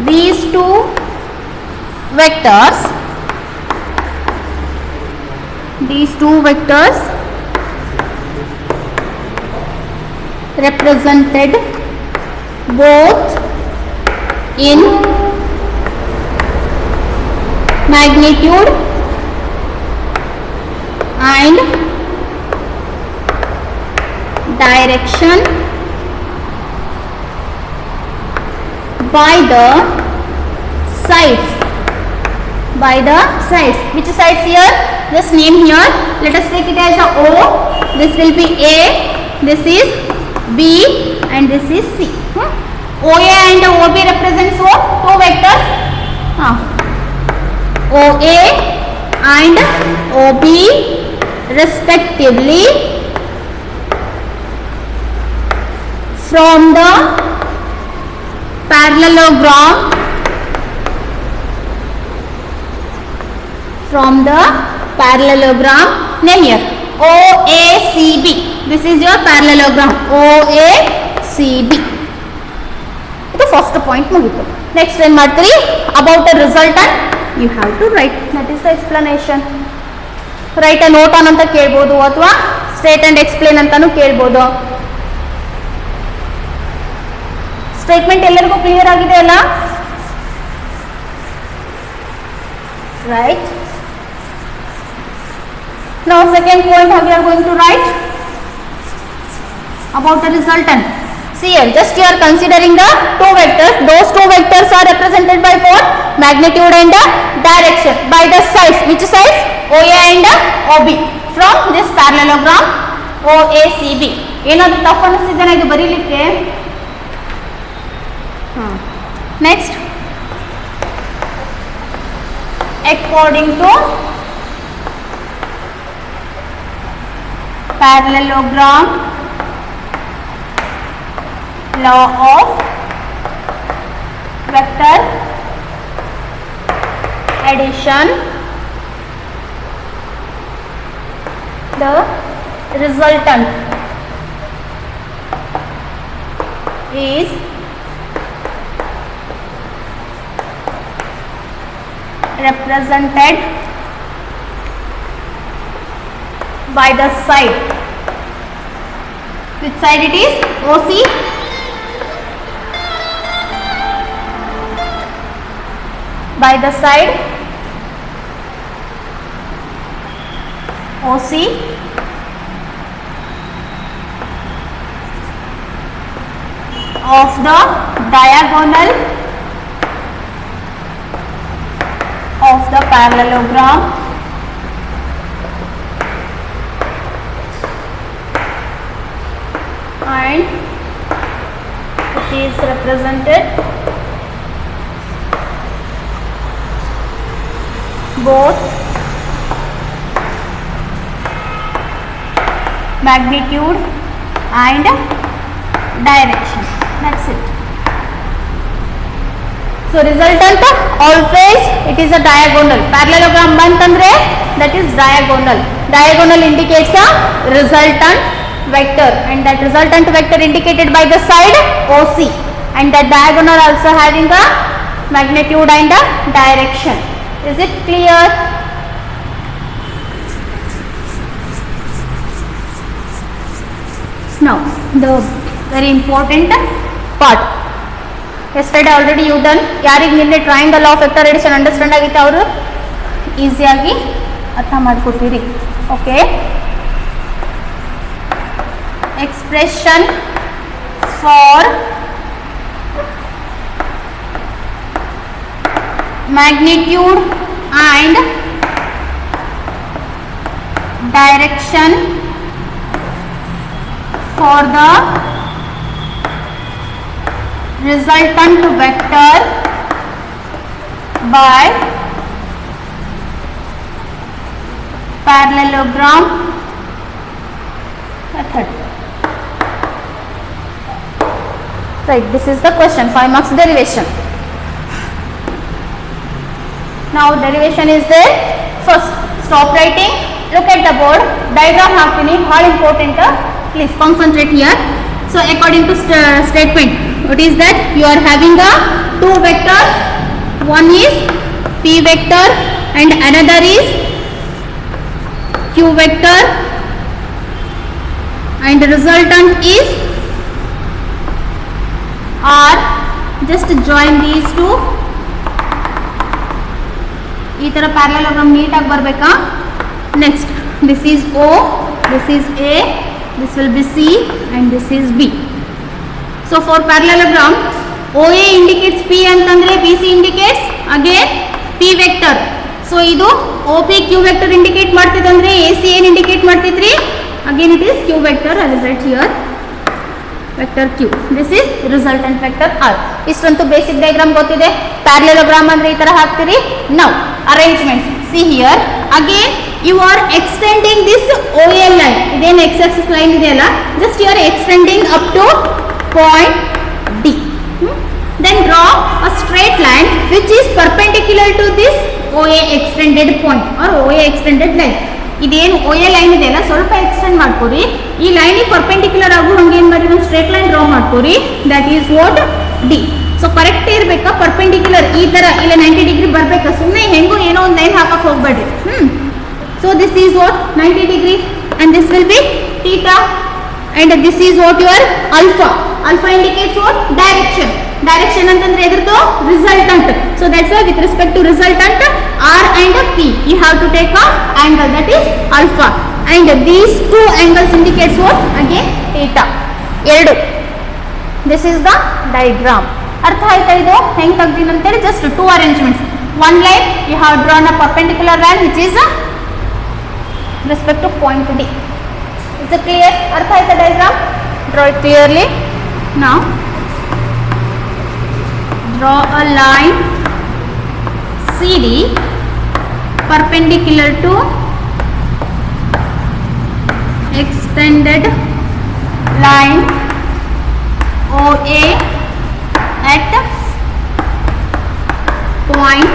these two vectors represented both in magnitude and direction by the sides. Which sides here? Just name here. Let us take it as a O. This will be A, this is B, and this is C. OA and OB represents what? Two vectors. OA and OB respectively from the parallelogram name here OACB. This is your parallelogram OACB. ಇದು first point ಮುಗಿತು. Next ಏನು ಮಾಡ್ತೀರಿ? About the resultant you have to write. That is the explanation. Write a note on ಅಂತ ಕೇಳ್ಬೋದು ಅಥವಾ state and explain ಅಂತಾನು ಕೇಳ್ಬೋದು. Statement ಎಲ್ಲರಿಗೂ ಕ್ಲಿಯರ್ ಆಗಿದೆ ಅಲ್ಲ? Right. Now second point, how we are going to write about the resultant. See here, just you are considering the two vectors. Those two vectors are represented by what? Magnitude and direction by the sides. Which sides? OA and OB from this parallelogram OACB. ಏನಾದರೂ tough ಅನಿಸ್ತಿದ್ದೇನೆ ಇದು ಬರೀಲಿಕ್ಕೆ? Next, according to parallelogram law of vector addition, the resultant is represented by the side. Which side it is? OC. By the side OC of the diagonal of the parallelogram and it is represented both magnitude and direction. That's it. So resultant always it is a diagonal. Parallelogram bantandre that is diagonal. Diagonal indicates a resultant vector and that resultant vector indicated by the side OC and that diagonal also having a magnitude and a direction. Is it clear? Now the very important part. Yesterday already you done. ಯಾರಿಗೆ ನಿನ್ನೆ triangle of vector addition understand ಆಗಿತ್ತು ಅವರು ಈಸಿಯಾಗಿ ಅರ್ಥ ಮಾಡ್ಕೊತೀರಿ. Okay, expression for magnitude and direction for the resultant vector by parallelogram method. Right, this is the question, 5 marks derivation. Now derivation is there. First stop writing, look at the board, diagram ಹಾಕ್ತೀನಿ, ಭಾಳ important, please concentrate here. So according to statement, What is that? You are having a two vectors. One is P vector and another is Q vector, and the resultant is R. Just join these two. ಈ ತರ parallelogram ನೀಟಾಗಿ ಬರಬೇಕಾ. Next this is O, this is A, this will be C and this is B. So for parallelogram, OA indicates P ಅಂತಂದ್ರೆ BC indicates again P vector. So ಇದು OP Q vector indicate ಮಾಡ್ತಿದೆ ಅಂದ್ರೆ AC ಏನು indicate ಮಾಡ್ತಿದ್ರಿ? Again it is Q vector. I will write here vector Q. This is resultant vector R. ಇಷ್ಟಂತೂ basic diagram ಗೊತ್ತಿದೆ. Parallelogram ಅಂದ್ರೆ ಈ ತರ ಹಾಕ್ತೀರಿ. Now arrangements. See here again you are extending this OL line. ಇದೇನು x axis line ಇದೆಯಲ್ಲ, just you are extending up to point D. Then draw a straight line which is perpendicular to this OA extended point or OA extended line. ಇದೇನು OA line ಇದೆಯಲ್ಲ ಸ್ವಲ್ಪ extend ಮಾಡ್ಕೋರಿ. ಈ ಲೈನಿಗೆ perpendicular ಆಗು ಹಂಗೆ ಏನು ಮಾಡಿ ಒಂದು ಸ್ಟ್ರೇಟ್ ಲೈನ್ ಡ್ರಾ ಮಾಡ್ಕೋರಿ. That is what D. So correct ಇರಬೇಕಾ, ಪರ್ಪೆಂಡಿಕ್ಯುಲರ್ ಈ ತರ ಇಲ್ಲ 90 ಡಿಗ್ರಿ ಬರಬೇಕಾ, ಸುಮ್ಮನೆ ಹೆಂಗೋ ಏನೋ ಒಂದು ಲೈನ್ ಹಾಕಕ್ಕೆ ಹೋಗ್ಬೇಡ್ರಿ. So this is what 90 degree and this will be theta and this is what your alpha. Alpha indicates what? Direction. Direction ಅಂತಂದ್ರೆ ಎದರದು? Resultant. So that's why with respect to resultant R and P you have to take a angle, that is alpha, and these two angles indicates what? Again theta. ಎರಡು. This is the diagram. ಅರ್ಥ ಆಯ್ತಾ ಇದು ಹೆಂಗ್ ತೆಗ್ದಿನ ಅಂತೇಳಿ? just two arrangements. One line you have drawn a perpendicular line which is respect to point D. Is it clear? ಅರ್ಥ ಆಯ್ತಾ diagram? Draw it clearly. Now draw a line CD perpendicular to extended line OA at point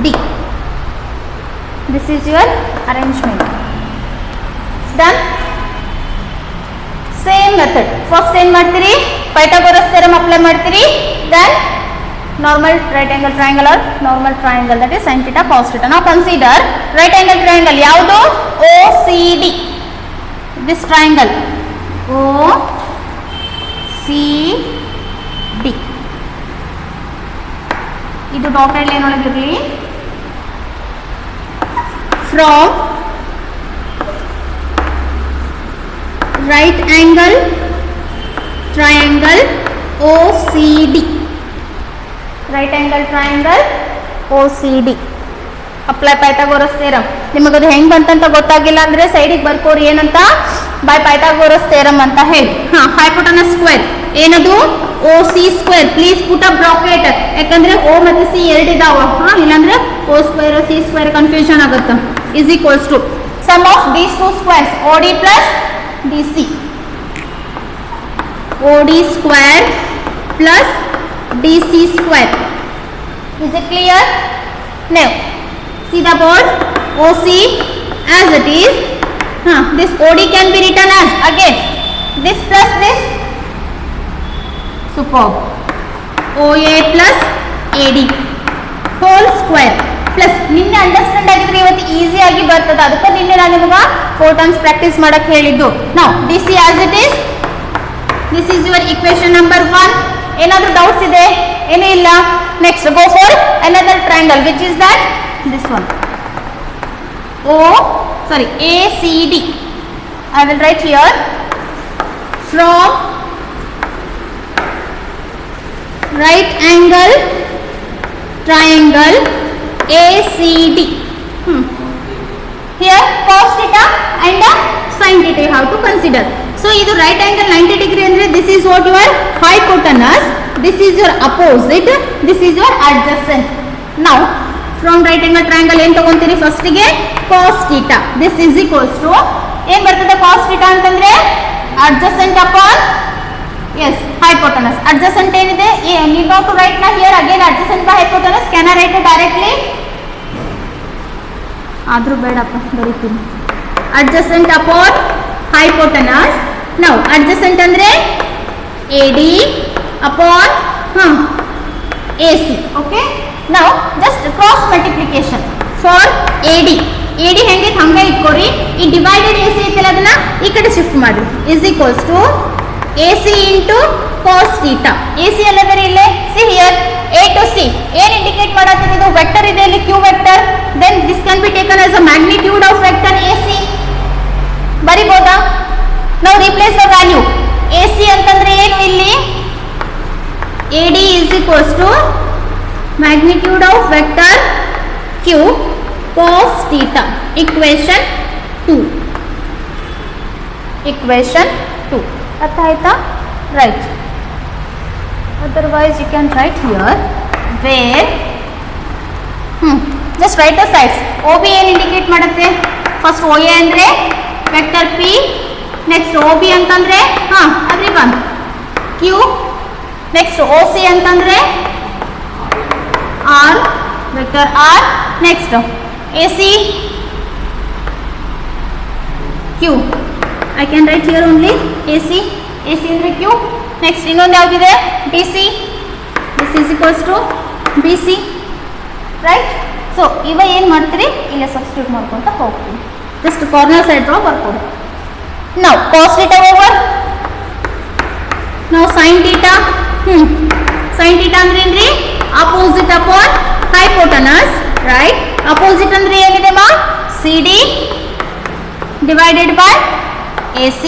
D. This is your arrangement. It's done. Same method. First ಏನು ಮಾಡ್ತೀರಿ? Pythagoras theorem apply ಮಾಡ್ತೀರಿ. Then normal right angle triangle or normal triangle, that is sin theta cos theta. Now consider right angle triangle ಯಾವುದು? OCD. This triangle OCD. ಇದು dotted line ಒಳಗಿರಲಿ. From right angle triangle OCD. Right angle triangle OCD. Apply Pythagoras theorem. ನಿಮಗದು ಹೆಂಗೆ ಬಂತಂತ ಗೊತ್ತಾಗಿಲ್ಲ ಅಂದರೆ ಸೈಡಿಗೆ ಬರ್ಕೋರಿ ಏನಂತ? ಬೈ ಪೈಥಾಗೋರಸ್ ಥಿಯರಮ್ ಅಂತ ಹೇಳಿ. ಹೈಪೋಟನಸ್ ಸ್ಕ್ವೇರ್ ಏನದು? OC square. Please put up bracket, ಯಾಕಂದ್ರೆ O ಮತ್ತು C ಎರಡು ಇದಾವ. ಇಲ್ಲಾಂದ್ರೆ O square C square confusion ಆಗುತ್ತೆ. Is equals to sum of these two squares OD plus DC. OD square plus DC square. Is it clear? Now see the board. OC as it is. This OD can be written as again this plus this. Superb. OA plus AD whole square plus. ನಿನ್ನೆ understand ಆಗಿದ್ರೆ ಇವತ್ತು easy ಆಗಿ ಬರ್ತದೆ. ಅದಕ್ಕೆ ನಿನ್ನೆ ನಾನು ನಿಮಗೆ 4 times practice ಮಾಡಕ್ಕೆ ಹೇಳಿದ್ದು. Now DC as it is. This is your equation number 1. ಏನಾದರೂ ಡೌಟ್ಸ್ ಇದೆ? ಏನೂ ಇಲ್ಲ. Next go for another triangle which is that this one ACD. I will write here from right angle triangle ACD. Here cos theta and sin theta you have to consider. So ಇದು right angle 90 degree ಅಂದ್ರೆ this is what your hypotenuse, this is your opposite, this is your adjacent. Now from right angle triangle ಏನು ತಗೊಂತೀರಿ? First ಗೆ cos theta. This is equals to ಏನು ಬರ್ತದೆ? cos theta ಅಂತಂದ್ರೆ adjacent upon yes hypotenuse. Adjacent ಏನಿದೆ? need not to write na here again adjacent by hypotenuse. Can I write it directly? ಆದ್ರೂ ಬೇಡಪ್ಪ ಬರೀತೀನಿ. adjacent upon hypotenuse. Now adjacent ಅಂದ್ರೆ AD upon AC. Okay. Now just cross multiplication for AD. AD ಹೆಂಗೆ ಹಂಗೆ ಇಟ್ಕೋರಿ. ಈ divided AC ಐತಲ್ಲ ಅದನ್ನ ಈ ಕಡೆ ಶಿಫ್ಟ್ ಮಾಡಿ. is equals to AC into cos theta. AC ಎಲ್ಲದರ ಇಲ್ಲೇ see here A to C ಏನು ಇಂಡಿಕೇಟ್ ಮಾಡತ್ತದೆ ಇದು ವೆಕ್ಟರ್ ಇದೆ ಇಲ್ಲಿ q vector. then this can be taken as a magnitude of vector AC. ಬರಿಬೋದಾ? now replace the value. AC ಅಂತಂದ್ರೆ ಏನು ಇಲ್ಲಿ AD is equals to magnitude of vector q cos theta. equation 2. equation 2 ಅರ್ಥ ಆಯ್ತಾ? right. otherwise you can write here where just write the sides. OB ಏನು indicate ಮಾಡುತ್ತೆ? First OA ಅಂದ್ರೆ vector P, next OB ಅಂತಂದ್ರೆ ಅದ್ರಿ ಬಂದ್ Q, next OC ಅಂತಂದ್ರೆ R vector R, next AC Q. I can write here only AC ಅಂದ್ರೆ Q. Next ಇನ್ನೊಂದು ಯಾವ್ದಿದೆ BC. this is equals to BC. Right. So ಇವ ಏನು ಮಾಡ್ತೀರಿ ಇಲ್ಲ ಸಬ್ಸ್ಟಿಟ್ಯೂಟ್ ಮಾಡ್ಕೊಂತ ಹೋಗ್ತೀವಿ. ಜಸ್ಟ್ ಕಾರ್ನರ್ ಸೈಡ್ ಡ್ರಾ ಬರ್ಕೊಡಿ. now cos theta over now sin theta. sin theta ಅಂದ್ರೆ ಏನ್ರಿ opposite upon hypotenuse. Right. opposite ಅಂದ್ರೆ ಏನಿದೆ ಮಾ CD divided by AC.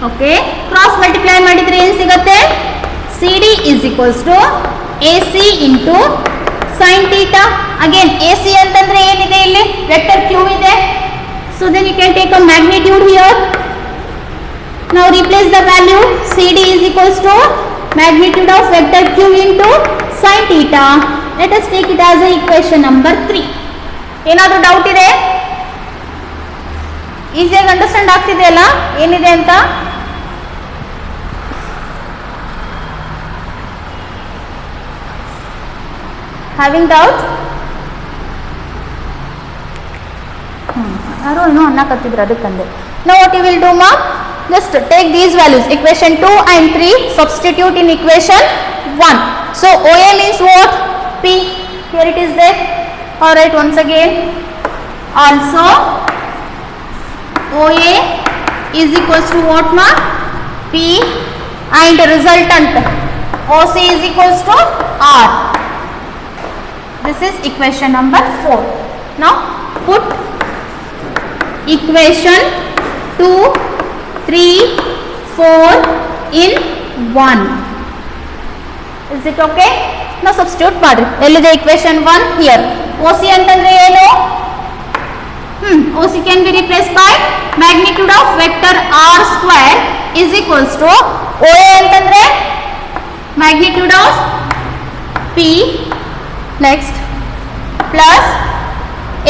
Okay. Cross multiply ಮಾಡಿದ್ರೆ ಏನು ಸಿಗುತ್ತೆ? CD is equals to AC into sin theta. again AC ಅಂತಂದ್ರೆ ಏನಿದೆ ಇಲ್ಲಿ ವೆಕ್ಟರ್ q ಇದೆ. so then you can take a magnitude here. now replace the value. CD is equals to magnitude of vector q into sin theta. let us take it as a equation number 3. ಏನಾದರೂ doubt ಇದೆ? ಈಸಿಯಾಗಿ understand ಆಗ್ತಿದೆಯಲ್ಲ ಏನಿದೆ ಅಂತ? Having doubt? ಯಾರೋ ಏನೋ ಅನ್ನಕತ್ತಿದ್ರು ಅದಕ್ಕಂದೆ. now what you will do ma? just take these values equation 2 and 3 substitute in equation 1. so OA means what? P. here it is there. all right, once again also OA is equals to what ma? P and resultant OC is equals to R. this is equation number 4. now put equation 2, 3, 4 in 1. is it okay? now substitute ಮಾಡಿ. ಎಲ್ಲಿದೆ equation 1? here. OC ಅಂತಂದ್ರೆ ಏನು? OC can be replaced by magnitude of vector R square is equals to OA ಅಂತಂದ್ರೆ magnitude of P, next plus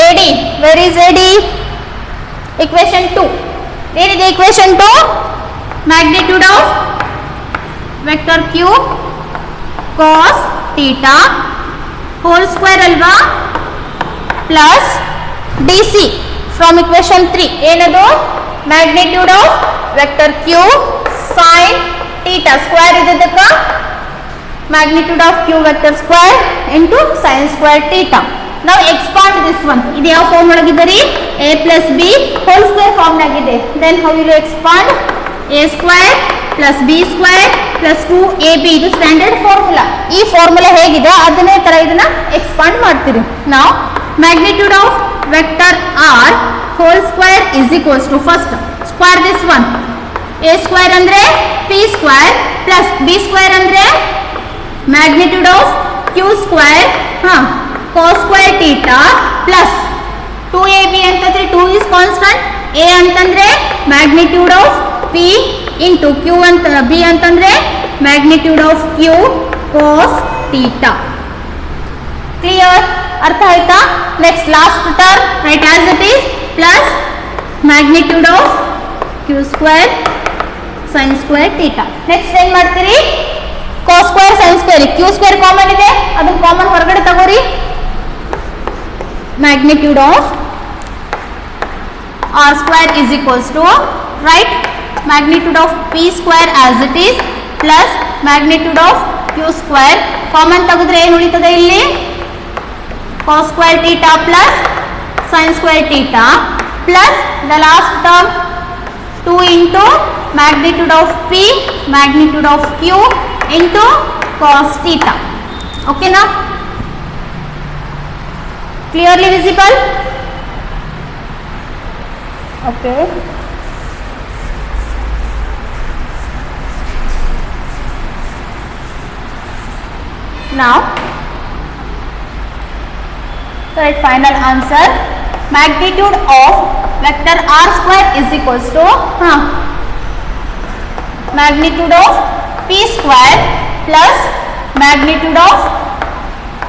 AD. where is AD? equation 2. ಏನಿದೆ equation 2? magnitude of vector Q cos theta whole square ಅಲ್ವಾ plus DC from equation 3. ಏನದು? magnitude of vector Q sin theta square ಇದ್ದಕ್ಕ magnitude of Q vector square into sin square theta. now expand this one. ಇದು ಯಾವ form ಒಳಗಿದೆ ರೀ? a plus b whole square form ನಾಗಿದೆ. then how will you expand? a square plus b square plus 2ab. ಇದು standard formula. ಈ formula ಹೇಗಿದೆ ಅದನ್ನೇ ತರ ಇದನ್ನ ಎಕ್ಸ್ಪಾಂಡ್ ಮಾಡ್ತೀರಿ. now magnitude of vector r whole square is equals to first square this one. a square ಅಂದ್ರೆ p square plus b square ಅಂದ್ರೆ magnitude of q square cos square theta plus 2ab ಅಂತಂದ್ರೆ 2 is constant. a ಅಂತಂದ್ರೆ magnitude of p into q ಅಂತ b ಅಂತಂದ್ರೆ magnitude of q cos theta. clear? ಅರ್ಥ ಆಯ್ತಾ? Next last term right as it is plus magnitude of q square sin square theta. Next ಏನು ಮಾಡ್ತೀರಿ? cos square sin square q square common ಇದೆ, ಅದನ್ನ common ಹೊರಗಡೆ ತಗೋರಿ. Magnitude of r square is equals to, right, magnitude of p square as it is plus magnitude of q square. Common ತೆಗೆದ್ರೆ ಏನು ಉಳಿತದೆ ಇಲ್ಲಿ? cos square theta plus sin square theta plus the last term 2 into magnitude of P magnitude of Q into cos theta. Okay now? Clearly visible? Okay. Now correct final answer. Magnitude of vector r square is equals to magnitude of p square plus magnitude of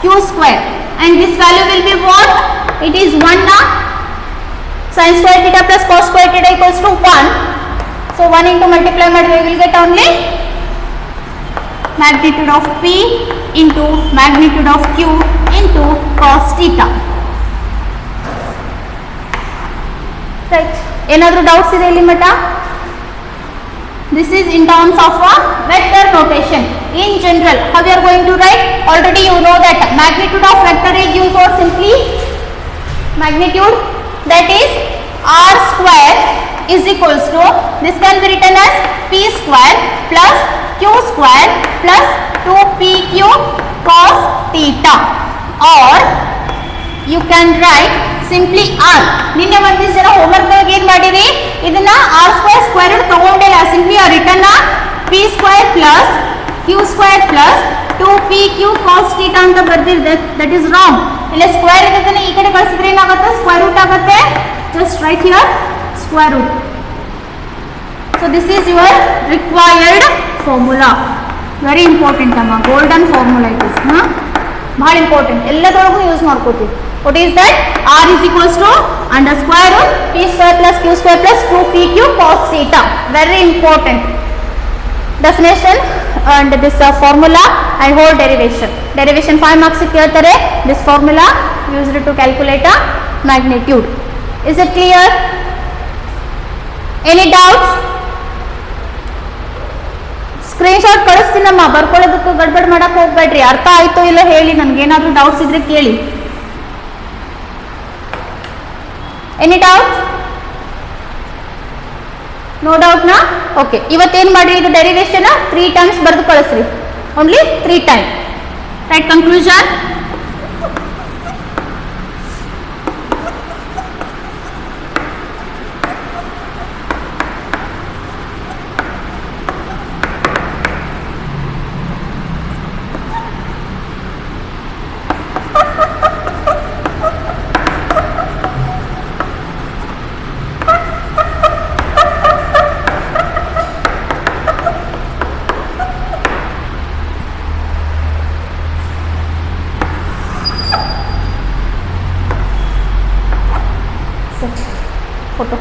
q square, and this value will be what? It is 1 now. Sin square theta plus cos square theta equals to 1. So 1 into multiply we will get only magnitude of p into magnitude of q into cos theta. Right. Another doubts ಇದೆ ಇಲ್ಲಿ ಮಟ? This is in terms of a vector notation. In general, how you are going to write? Already you know that magnitude of vector is used for simply magnitude, that is r square is equals to, this can be written as p square plus q square plus 2pq cos theta, or you can write simply r. ನಿನ್ನೆ ಒಂದಿಷ್ಟು ಜನ homework ದಾಗ ಏನು ಮಾಡಿರಿ, ಇದನ್ನ r square square root ತಗೊಂಡಿಲ್ಲ, simply ಆ return p square plus q square plus 2pq cos theta ಅಂತ ಬರ್ದಿದೆ. That is wrong. ಇಲ್ಲಿ ಸ್ಕ್ವೇರ್ ಇರೋದನ್ನ ಈ ಕಡೆ ಕಳಿಸಿದ್ರೆ ಏನಾಗುತ್ತೆ? ಸ್ಕ್ವೇರ್ ರೂಟ್ ಆಗುತ್ತೆ. Just right here square root. So this is your required formula. Very important amma, golden formula it is. ಬಹಳ ಇಂಪಾರ್ಟೆಂಟ್, ಎಲ್ಲದರೊಳಗೂ ಯೂಸ್ ಮಾಡ್ಕೋತೀವಿ. What is that? R is equals to under square root p square plus q square plus 2pq cos theta. Very important definition and this formula and whole derivation. Derivation 5 marks ಕೇಳ್ತಾರೆ. This formula used to calculate a magnitude. Is it clear? Any doubts? Screenshot ಕಳಿಸ್ತೀನಮ್ಮ, ಬರ್ಕೊಳ್ಳೋದಕ್ಕೆ ಗಡ್ಬಡ್ ಮಾಡಕ್ಕೆ ಹೋಗ್ಬೇಡ್ರಿ. ಅರ್ಥ ಆಯ್ತೋ ಇಲ್ಲ ಹೇಳಿ, ನನಗೇನಾದ್ರೂ doubts ಇದ್ರೆ ಕೇಳಿ. Any doubt? ನೋ ಡೌಟ್ ನಾ? ಓಕೆ. ಇವತ್ತೇನು ಮಾಡ್ರಿ, ಇದು ಡೆರಿವೇಶನ್ 3 ಟೈಮ್ಸ್ ಬರೆದು ಕಳಿಸ್ರಿ. Only 3 time. Right conclusion. Photo